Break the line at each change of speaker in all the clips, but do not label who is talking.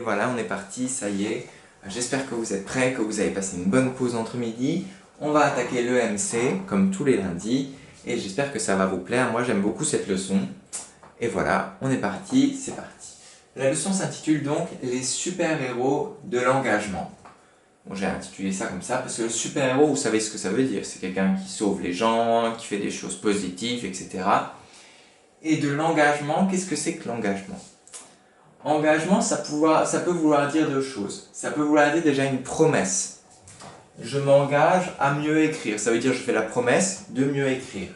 voilà, on est parti, ça y est. J'espère que vous êtes prêts, que vous avez passé une bonne pause entre midi. On va attaquer l'EMC, comme tous les lundis, et j'espère que ça va vous plaire. Moi, j'aime beaucoup cette leçon. Et voilà, on est parti, c'est parti. La leçon s'intitule donc « Les super-héros de l'engagement ». Bon, j'ai intitulé ça comme ça, parce que le super-héros, vous savez ce que ça veut dire. C'est quelqu'un qui sauve les gens, qui fait des choses positives, etc. Et de l'engagement, qu'est-ce que c'est que l'engagement ? Engagement, ça peut vouloir dire deux choses. Ça peut vouloir dire déjà une promesse. Je m'engage à mieux écrire. Ça veut dire je fais la promesse de mieux écrire.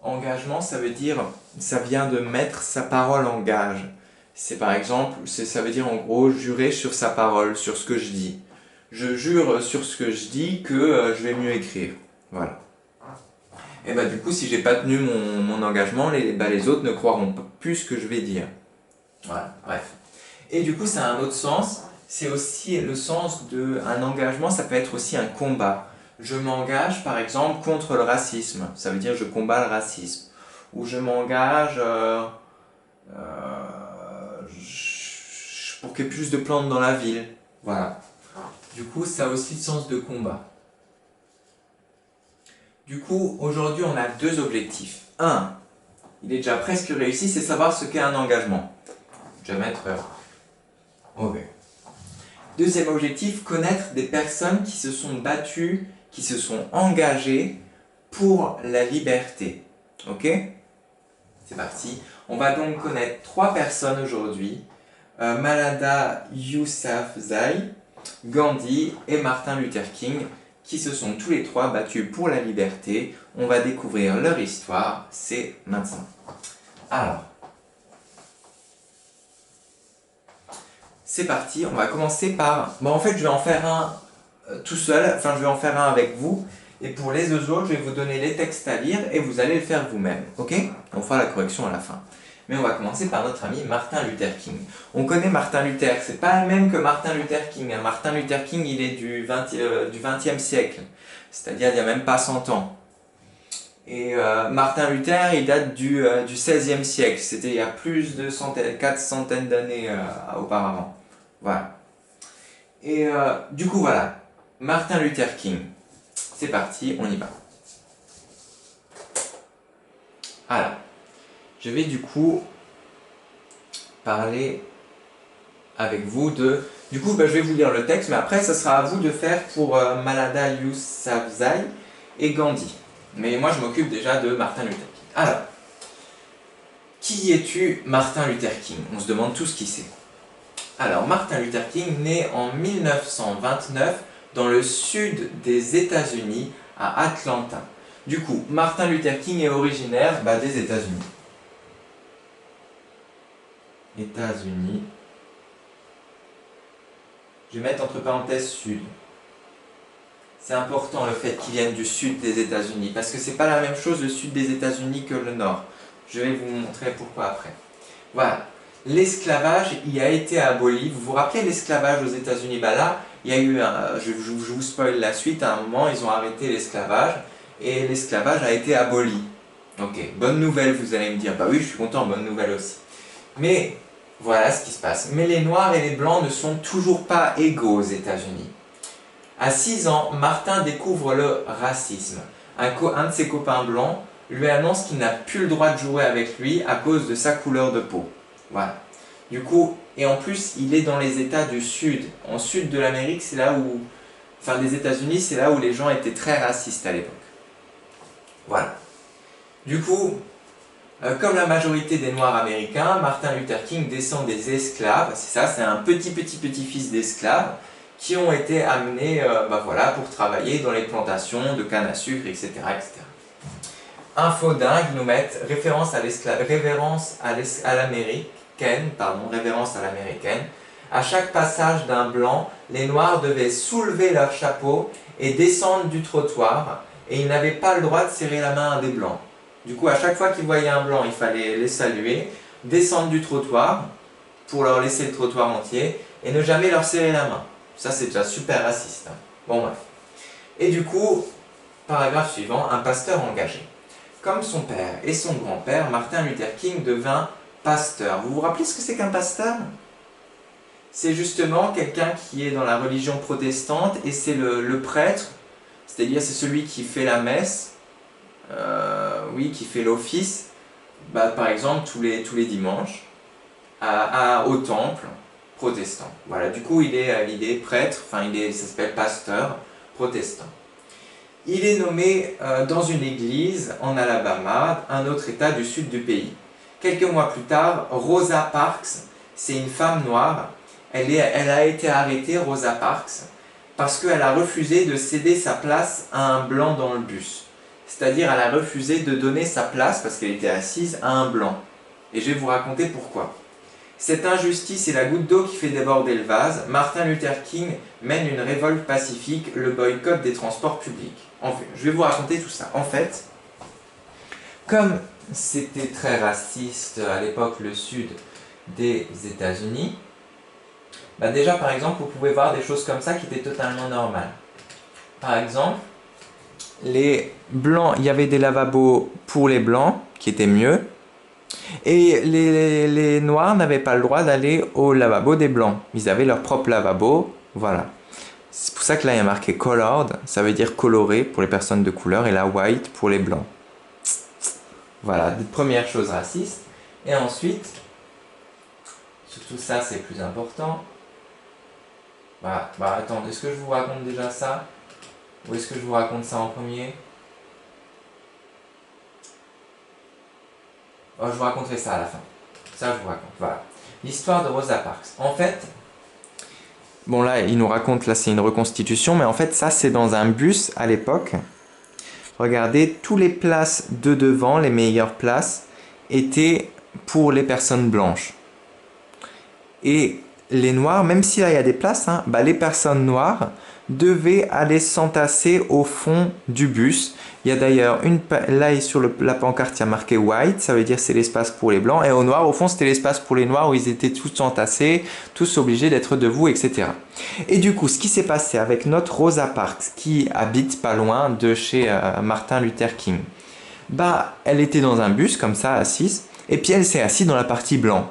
Engagement, ça veut dire, ça vient de mettre sa parole en gage. C'est par exemple, ça veut dire en gros jurer sur sa parole, sur ce que je dis. Je jure sur ce que je dis que je vais mieux écrire. Voilà. Et bah du coup, si j'ai pas tenu mon engagement, les autres ne croiront plus ce que je vais dire. Voilà, bref. Et du coup, ça a un autre sens. C'est aussi le sens d'un engagement, ça peut être aussi un combat. Je m'engage, par exemple, contre le racisme. Ça veut dire je combats le racisme. Ou je m'engage pour qu'il y ait plus de plantes dans la ville. Voilà. Du coup, ça a aussi le sens de combat. Du coup, aujourd'hui, on a deux objectifs. Un, il est déjà presque réussi, c'est savoir ce qu'est un engagement. Je vais mettre OK. Deuxième objectif, connaître des personnes qui se sont battues, qui se sont engagées pour la liberté. OK? C'est parti. On va donc connaître trois personnes aujourd'hui. Malala Yousafzai, Gandhi et Martin Luther King, qui se sont tous les trois battus pour la liberté. On va découvrir leur histoire, c'est maintenant. Alors, c'est parti, on va commencer par... Bon, en fait, je vais en faire un tout seul, enfin, je vais en faire un avec vous. Et pour les deux autres, je vais vous donner les textes à lire et vous allez le faire vous-même, ok? On fera la correction à la fin. Mais on va commencer par notre ami Martin Luther King. On connaît Martin Luther, c'est pas le même que Martin Luther King. Martin Luther King, il est du 20e siècle, c'est-à-dire il n'y a même pas 100 ans. Et Martin Luther, il date du 16e siècle, c'était il y a plus de 4 centaines d'années auparavant. Voilà. Et du coup, voilà, Martin Luther King. C'est parti, on y va. Alors, je vais du coup parler avec vous de... Du coup, je vais vous lire le texte, mais après, ça sera à vous de faire pour Malala Yousafzai et Gandhi. Mais moi, je m'occupe déjà de Martin Luther King. Alors, qui es-tu, Martin Luther King? On se demande tous qui c'est. Alors, Martin Luther King, né en 1929 dans le sud des États-Unis, à Atlanta. Du coup, Martin Luther King est originaire des États-Unis. États-Unis. Je vais mettre entre parenthèses sud. C'est important le fait qu'il vienne du sud des États-Unis, parce que c'est pas la même chose le sud des États-Unis que le nord. Je vais vous montrer pourquoi après. Voilà. L'esclavage y a été aboli. Vous vous rappelez l'esclavage aux États-Unis? Là, il y a eu je vous spoil la suite. À un moment, ils ont arrêté l'esclavage et l'esclavage a été aboli. Ok, bonne nouvelle, vous allez me dire. Bah oui, je suis content, bonne nouvelle aussi. Mais voilà ce qui se passe. Mais les Noirs et les Blancs ne sont toujours pas égaux aux États-Unis. À 6 ans, Martin découvre le racisme. Un de ses copains blancs lui annonce qu'il n'a plus le droit de jouer avec lui à cause de sa couleur de peau. Voilà. Du coup, et en plus, il est dans les États du Sud. En Sud de l'Amérique, c'est là où... Enfin, des États-Unis, c'est là où les gens étaient très racistes à l'époque. Voilà. Du coup, comme la majorité des Noirs américains, Martin Luther King descend des esclaves. C'est ça, c'est un petit-fils d'esclaves qui ont été amenés voilà, pour travailler dans les plantations de canne à sucre, etc. etc. Info dingue, nous mettent référence à l'américaine. À chaque passage d'un blanc, les noirs devaient soulever leur chapeau et descendre du trottoir, et ils n'avaient pas le droit de serrer la main à des blancs. Du coup, à chaque fois qu'ils voyaient un blanc, il fallait les saluer, descendre du trottoir pour leur laisser le trottoir entier et ne jamais leur serrer la main. Ça, c'est déjà super raciste. Bon, bref. Et du coup, paragraphe suivant, un pasteur engagé. comme son père et son grand-père, Martin Luther King devint pasteur. Vous vous rappelez ce que c'est qu'un pasteur? C'est justement quelqu'un qui est dans la religion protestante et c'est le prêtre, c'est-à-dire c'est celui qui fait la messe, oui, qui fait l'office, par exemple tous les dimanches, au temple protestant. Voilà, du coup il est prêtre, enfin ça s'appelle pasteur protestant. Il est nommé dans une église en Alabama, un autre état du sud du pays. Quelques mois plus tard, Rosa Parks, c'est une femme noire, elle a été arrêtée, Rosa Parks, parce qu'elle a refusé de céder sa place à un blanc dans le bus. C'est-à-dire, elle a refusé de donner sa place, parce qu'elle était assise, à un blanc. Et je vais vous raconter pourquoi. Cette injustice est la goutte d'eau qui fait déborder le vase. Martin Luther King mène une révolte pacifique, le boycott des transports publics. Enfin, je vais vous raconter tout ça. En fait, comme c'était très raciste à l'époque, le sud des États-Unis, déjà par exemple, vous pouvez voir des choses comme ça qui étaient totalement normales. Par exemple, les blancs, il y avait des lavabos pour les blancs qui étaient mieux, et les noirs n'avaient pas le droit d'aller au lavabo des blancs. Ils avaient leur propre lavabo, voilà. C'est pour ça que là il y a marqué colored, ça veut dire coloré pour les personnes de couleur, et là white pour les blancs. Voilà, première chose raciste. Et ensuite, surtout ça c'est plus important. Attends, est-ce que je vous raconte déjà ça? Ou est-ce que je vous raconte ça en premier? Oh, je vous raconterai ça à la fin. Ça, je vous raconte. Voilà. L'histoire de Rosa Parks. En fait, bon là, il nous raconte, là c'est une reconstitution, mais en fait, ça c'est dans un bus à l'époque. Regardez, toutes les places de devant, les meilleures places, étaient pour les personnes blanches. Et les noirs, même si là il y a des places, les personnes noires devaient aller s'entasser au fond du bus. Il y a d'ailleurs là sur la pancarte il y a marqué white, ça veut dire c'est l'espace pour les blancs, et au noir au fond c'était l'espace pour les noirs où ils étaient tous entassés, tous obligés d'être debout, etc. Et du coup ce qui s'est passé avec notre Rosa Parks qui habite pas loin de chez Martin Luther King, elle était dans un bus comme ça assise, et puis elle s'est assise dans la partie blanc.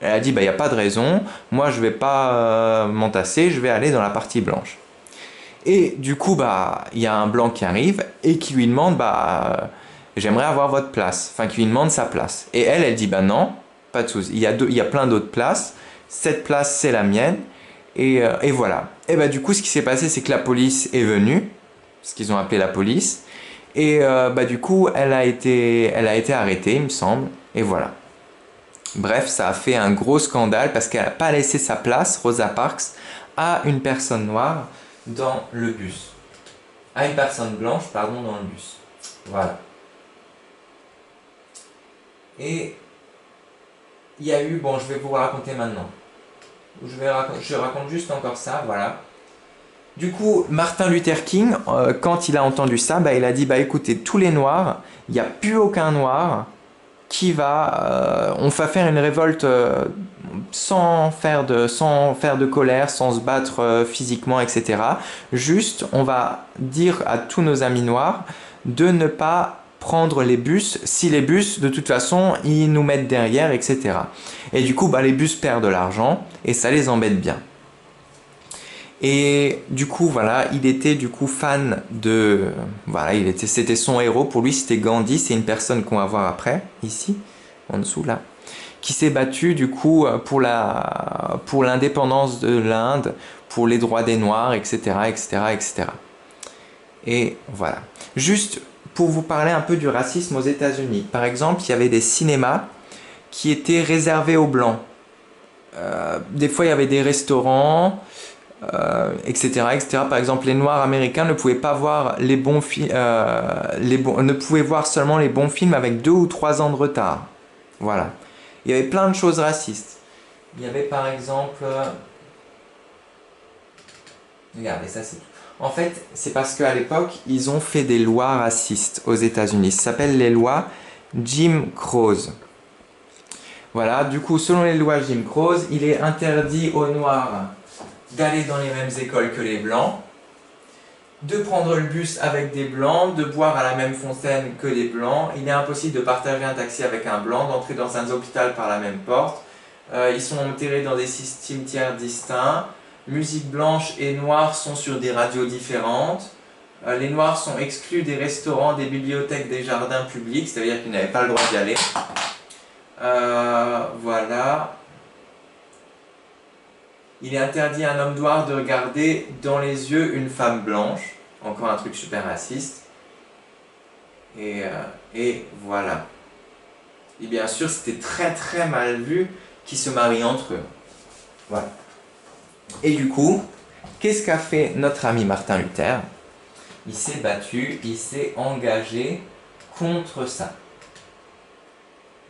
Elle a dit, il n'y a pas de raison, moi je vais pas m'entasser, je vais aller dans la partie blanche. Et du coup, il y a un blanc qui arrive et qui lui demande, j'aimerais avoir votre place. Enfin, qui lui demande sa place. Et elle dit, non, pas de souci. Il y a plein d'autres places. Cette place, c'est la mienne. Et voilà. Et du coup, ce qui s'est passé, c'est que la police est venue. Parce qu'ils ont appelé la police. Et du coup, elle a été arrêtée, il me semble. Et voilà. Bref, ça a fait un gros scandale parce qu'elle n'a pas laissé sa place, Rosa Parks, à une personne noire dans le bus. À une personne blanche, pardon, dans le bus. Voilà. Et il y a eu, je vais vous raconter maintenant. Je raconte juste encore ça, voilà. Du coup, Martin Luther King, quand il a entendu ça, il a dit, écoutez, tous les noirs, il n'y a plus aucun noir qui on va faire une révolte sans faire de colère, sans se battre physiquement, etc. Juste, on va dire à tous nos amis noirs de ne pas prendre les bus, si les bus, de toute façon, ils nous mettent derrière, etc. Et du coup, les bus perdent de l'argent et ça les embête bien. Et du coup, voilà, il était du coup fan de... Voilà, c'était son héros. Pour lui, c'était Gandhi. C'est une personne qu'on va voir après, ici, en dessous, là, qui s'est battu du coup pour l'indépendance de l'Inde, pour les droits des Noirs, etc., etc., etc. Et voilà. Juste pour vous parler un peu du racisme aux États-Unis. Par exemple, il y avait des cinémas qui étaient réservés aux Blancs. Des fois, il y avait des restaurants... etc., etc. Par exemple, les Noirs américains ne pouvaient pas voir les bons films, ne pouvaient voir seulement les bons films avec 2 ou 3 ans de retard. Voilà. Il y avait plein de choses racistes. Il y avait par exemple... Regardez, ça c'est tout. En fait, c'est parce qu'à l'époque, ils ont fait des lois racistes aux États-Unis. Ça s'appelle les lois Jim Crow. Voilà, du coup, selon les lois Jim Crow, il est interdit aux Noirs d'aller dans les mêmes écoles que les Blancs. de prendre le bus avec des blancs, de boire à la même fontaine que les blancs. Il est impossible de partager un taxi avec un blanc, d'entrer dans un hôpital par la même porte. Ils sont enterrés dans des cimetières distincts. Musique blanche et noire sont sur des radios différentes. Les noirs sont exclus des restaurants, des bibliothèques, des jardins publics, c'est-à-dire qu'ils n'avaient pas le droit d'y aller. Voilà. Il est interdit à un homme noir de regarder dans les yeux une femme blanche. Encore un truc super raciste. Et voilà. Et bien sûr, c'était très très mal vu qu'ils se marient entre eux. Voilà. Et du coup, qu'est-ce qu'a fait notre ami Martin Luther? Il s'est battu, il s'est engagé contre ça.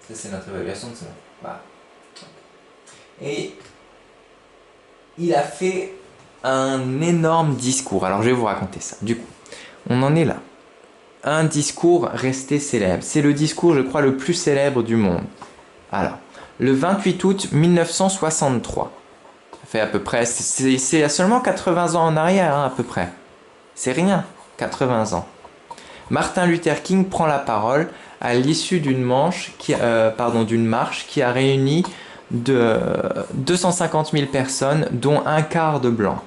Ça, c'est notre évaluation de ça. Voilà. Et il a fait un énorme discours. Alors, je vais vous raconter ça. Du coup, on en est là. Un discours resté célèbre. C'est le discours, je crois, le plus célèbre du monde. Alors, le 28 août 1963. Ça fait à peu près... C'est seulement 80 ans en arrière, hein, à peu près. C'est rien, 80 ans. Martin Luther King prend la parole à l'issue d'une marche qui a réuni 250 000 personnes, dont un quart de blancs.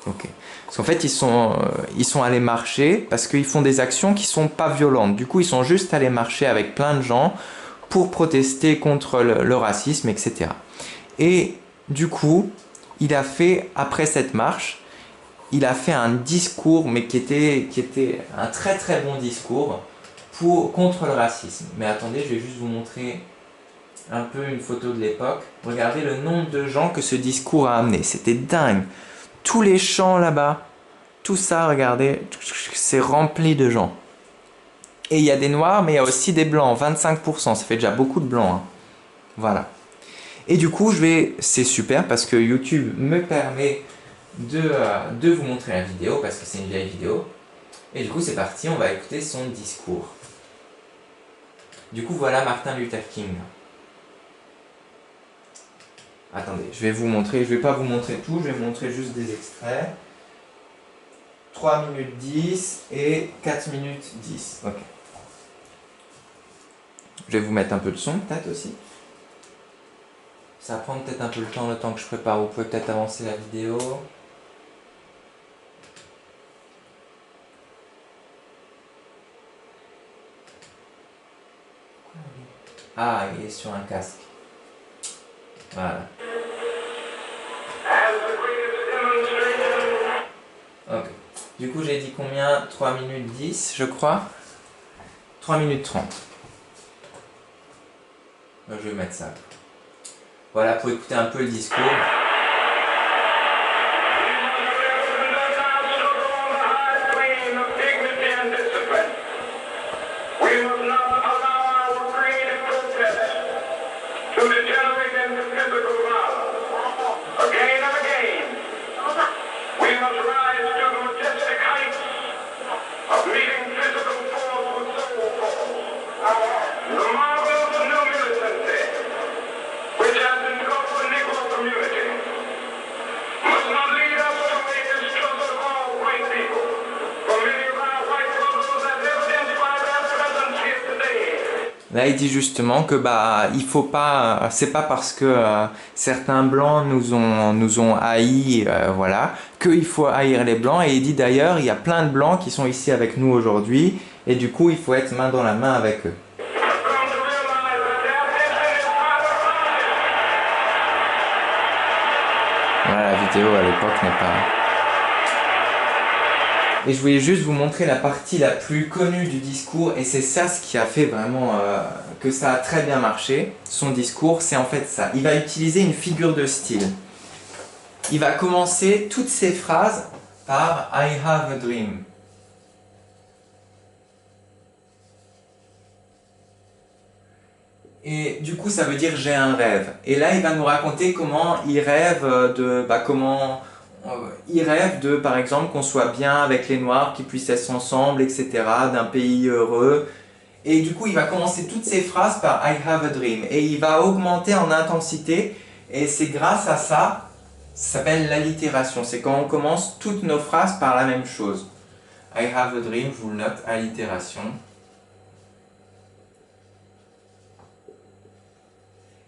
Okay. Parce qu'en fait, ils sont allés marcher parce qu'ils font des actions qui ne sont pas violentes. Du coup, ils sont juste allés marcher avec plein de gens pour protester contre le racisme, etc. Et du coup, il a fait, après cette marche, il a fait un discours, mais qui était un très très bon discours contre le racisme. Mais attendez, je vais juste vous montrer un peu une photo de l'époque. Regardez le nombre de gens que ce discours a amené. C'était dingue. Tous les champs là-bas, tout ça, regardez, c'est rempli de gens. Et il y a des noirs, mais il y a aussi des blancs, 25%. Ça fait déjà beaucoup de blancs. Hein. Voilà. Et du coup, c'est super parce que YouTube me permet de vous montrer la vidéo parce que c'est une vieille vidéo. Et du coup, c'est parti, on va écouter son discours. Du coup, voilà Martin Luther King. Attendez, je vais vous montrer, je vais pas vous montrer tout, je vais vous montrer juste des extraits. 3 minutes 10 et 4 minutes 10. Ok. Je vais vous mettre un peu de son peut-être aussi. Ça va prendre peut-être un peu le temps que je prépare. Vous pouvez peut-être avancer la vidéo. Ah, il est sur un casque. Voilà. Ok. Du coup, j'ai dit combien? 3 minutes 10, je crois. 3 minutes 30. Je vais mettre ça. Voilà, pour écouter un peu le discours. Là, il dit justement que il faut pas, c'est pas parce que certains blancs nous ont haïs, voilà, qu'il faut haïr les blancs. Et il dit d'ailleurs, il y a plein de blancs qui sont ici avec nous aujourd'hui, et du coup, il faut être main dans la main avec eux. Voilà, la vidéo à l'époque n'est pas... Et je voulais juste vous montrer la partie la plus connue du discours, et c'est ça ce qui a fait vraiment que ça a très bien marché. Son discours, c'est en fait ça. Il va utiliser une figure de style. Il va commencer toutes ses phrases par « I have a dream ». Et du coup, ça veut dire « j'ai un rêve ». Et là, il va nous raconter comment il rêve il rêve de, par exemple, qu'on soit bien avec les Noirs, qu'ils puissent être ensemble, etc., d'un pays heureux. Et du coup, il va commencer toutes ses phrases par « I have a dream ». Et il va augmenter en intensité. Et c'est grâce à ça, ça s'appelle l'allitération. C'est quand on commence toutes nos phrases par la même chose. I have a dream, je vous le note, allitération.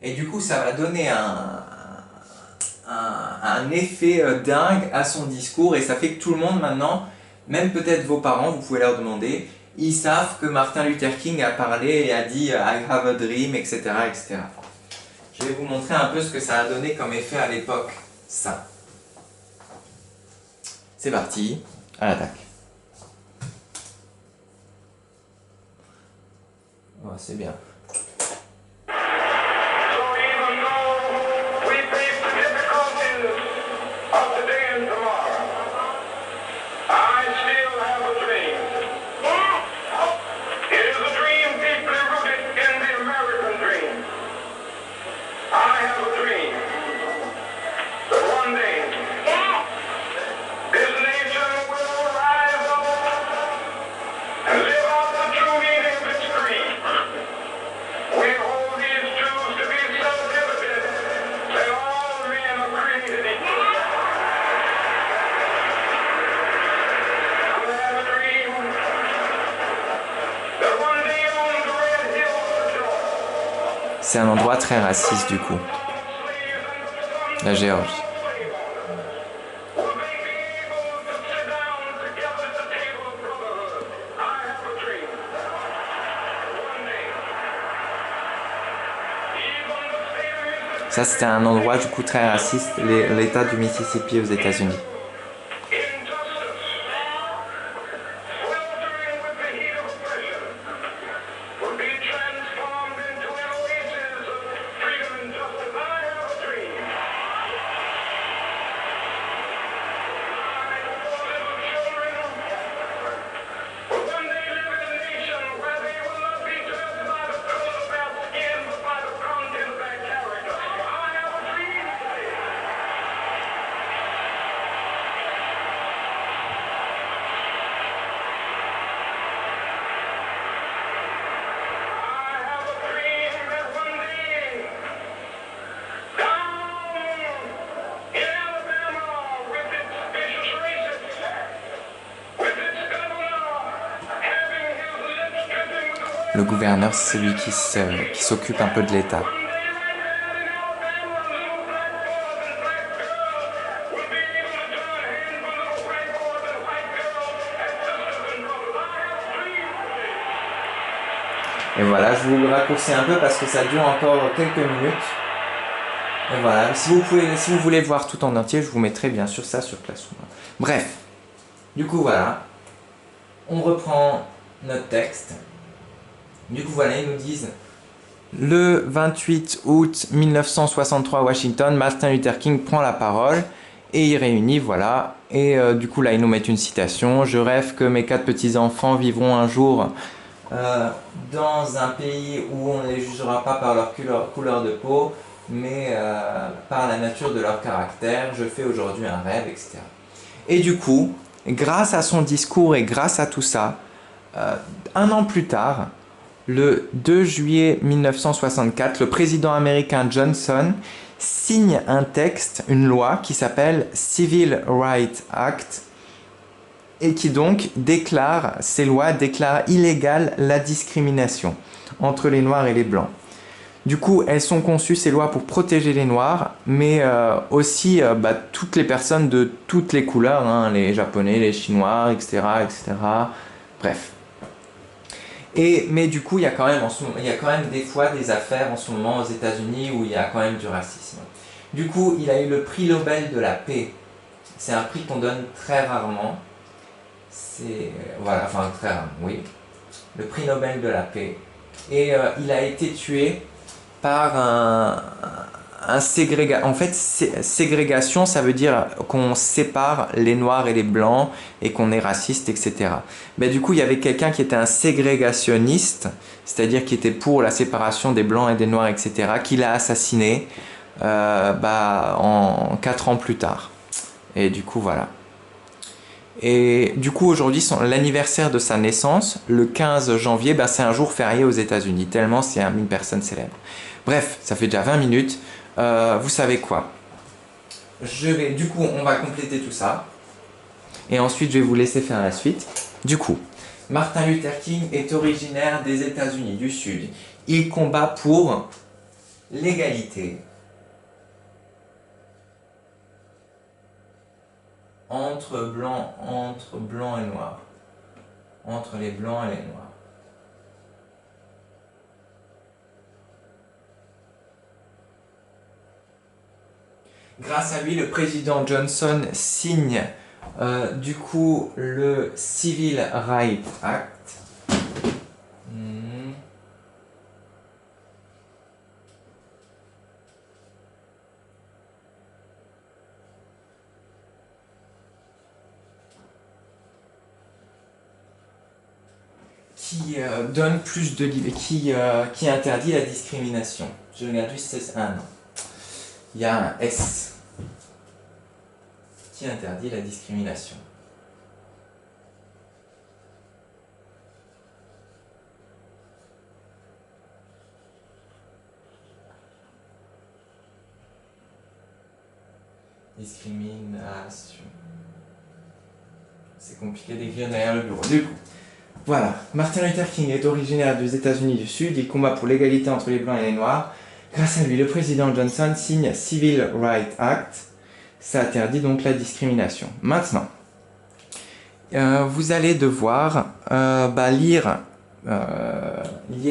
Et du coup, ça va donner un effet dingue à son discours et ça fait que tout le monde maintenant, même peut-être vos parents, vous pouvez leur demander, ils savent que Martin Luther King a parlé et a dit I have a dream, etc., etc. Je vais vous montrer un peu ce que ça a donné comme effet à l'époque, ça. C'est parti, à l'attaque. Oh, c'est bien. C'est un endroit très raciste du coup, la Géorgie. Ça c'était un endroit du coup très raciste, l'État du Mississippi aux États-Unis. Le gouverneur, c'est celui qui s'occupe un peu de l'État. Et voilà, je vous le raccourcis un peu parce que ça dure encore quelques minutes. Et voilà, si vous voulez voir tout en entier, je vous mettrai bien sûr ça sur Classroom. Bref, du coup voilà, on reprend notre texte. Du coup voilà, ils nous disent le 28 août 1963 à Washington, Martin Luther King prend la parole et il réunit, voilà. Et du coup là, ils nous mettent une citation. Je rêve que mes 4 petits-enfants vivront un jour dans un pays où on ne les jugera pas par leur couleur de peau, mais par la nature de leur caractère. Je fais aujourd'hui un rêve, etc. Et du coup, grâce à son discours et grâce à tout ça, un an plus tard, le 2 juillet 1964, le président américain Johnson signe un texte, une loi qui s'appelle Civil Rights Act et qui donc ces lois déclarent illégale la discrimination entre les Noirs et les Blancs. Du coup, elles sont conçues, ces lois, pour protéger les Noirs, mais aussi toutes les personnes de toutes les couleurs, hein, les Japonais, les Chinois, etc., etc. Bref. Mais du coup, il y a quand même des fois des affaires en ce moment aux États-Unis où il y a quand même du racisme. Du coup, il a eu le prix Nobel de la paix. C'est un prix qu'on donne très rarement. Très rarement, oui. Le prix Nobel de la paix. Et il a été tué par un ségrégation. En fait, ségrégation, ça veut dire qu'on sépare les noirs et les blancs et qu'on est raciste, etc. Mais du coup, il y avait quelqu'un qui était un ségrégationniste, c'est-à-dire qui était pour la séparation des blancs et des noirs, etc., qui l'a assassiné en 4 ans plus tard. Et du coup, voilà. Et du coup, aujourd'hui, l'anniversaire de sa naissance, le 15 janvier, c'est un jour férié aux États-Unis, tellement c'est une personne célèbre. Bref, ça fait déjà 20 minutes. Vous savez quoi? Du coup, on va compléter tout ça. Et ensuite, je vais vous laisser faire la suite. Du coup, Martin Luther King est originaire des États-Unis du Sud. Il combat pour l'égalité entre blancs et noirs. Entre les blancs et les noirs. Grâce à lui, le président Johnson signe du coup le Civil Rights Act. Qui donne plus de liberté, qui interdit la discrimination. Je regarde juste, c'est un non. Il y a un S qui interdit la discrimination. Discrimination. C'est compliqué d'écrire derrière le bureau. Du coup, voilà. Martin Luther King est originaire des États-Unis du Sud. Il combat pour l'égalité entre les blancs et les noirs. Grâce à lui, le président Johnson signe Civil Rights Act. Ça interdit donc la discrimination. Maintenant, vous allez devoir lire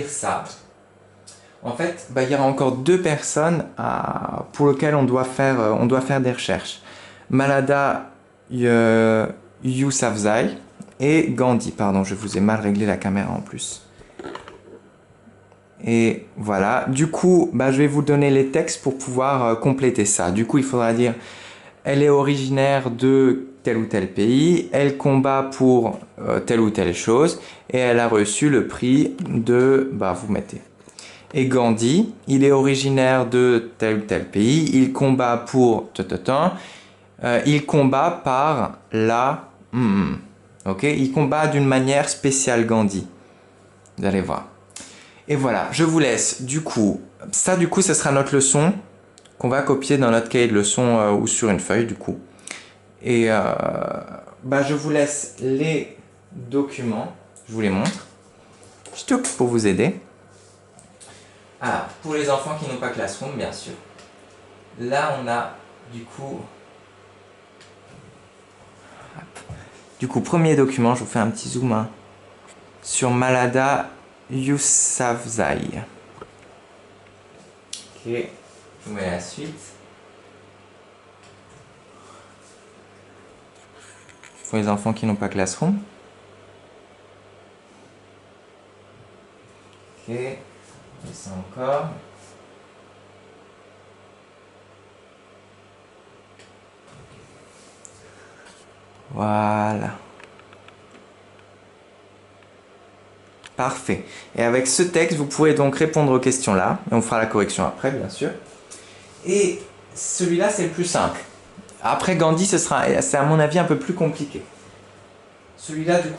ça. En fait, il y aura encore deux personnes pour lesquelles on doit faire des recherches. Malala Yousafzai et Gandhi. Pardon, je vous ai mal réglé la caméra en plus. Et voilà. Du coup, je vais vous donner les textes pour pouvoir compléter ça. Du coup, il faudra dire elle est originaire de tel ou tel pays, elle combat pour telle ou telle chose, et elle a reçu le prix de... vous mettez. Et Gandhi, il est originaire de tel ou tel pays, il combat pour... il combat par la... ok, il combat d'une manière spéciale Gandhi. Vous allez voir. Et voilà, je vous laisse. Du coup, ça ce sera notre leçon qu'on va copier dans notre cahier de leçons ou sur une feuille du coup. Et je vous laisse les documents, je vous les montre, pour vous aider. Alors, pour les enfants qui n'ont pas Classroom, bien sûr. Là, on a du coup, premier document, je vous fais un petit zoom sur Malala Yousafzai. Ok, je vous mets la suite. Pour les enfants qui n'ont pas Classroom. Ok, et ça encore. Voilà. Parfait. Et avec ce texte, vous pourrez donc répondre aux questions là. Et on fera la correction après, bien sûr. Et celui-là, c'est le plus simple. Après Gandhi, c'est à mon avis un peu plus compliqué. Celui-là, du coup,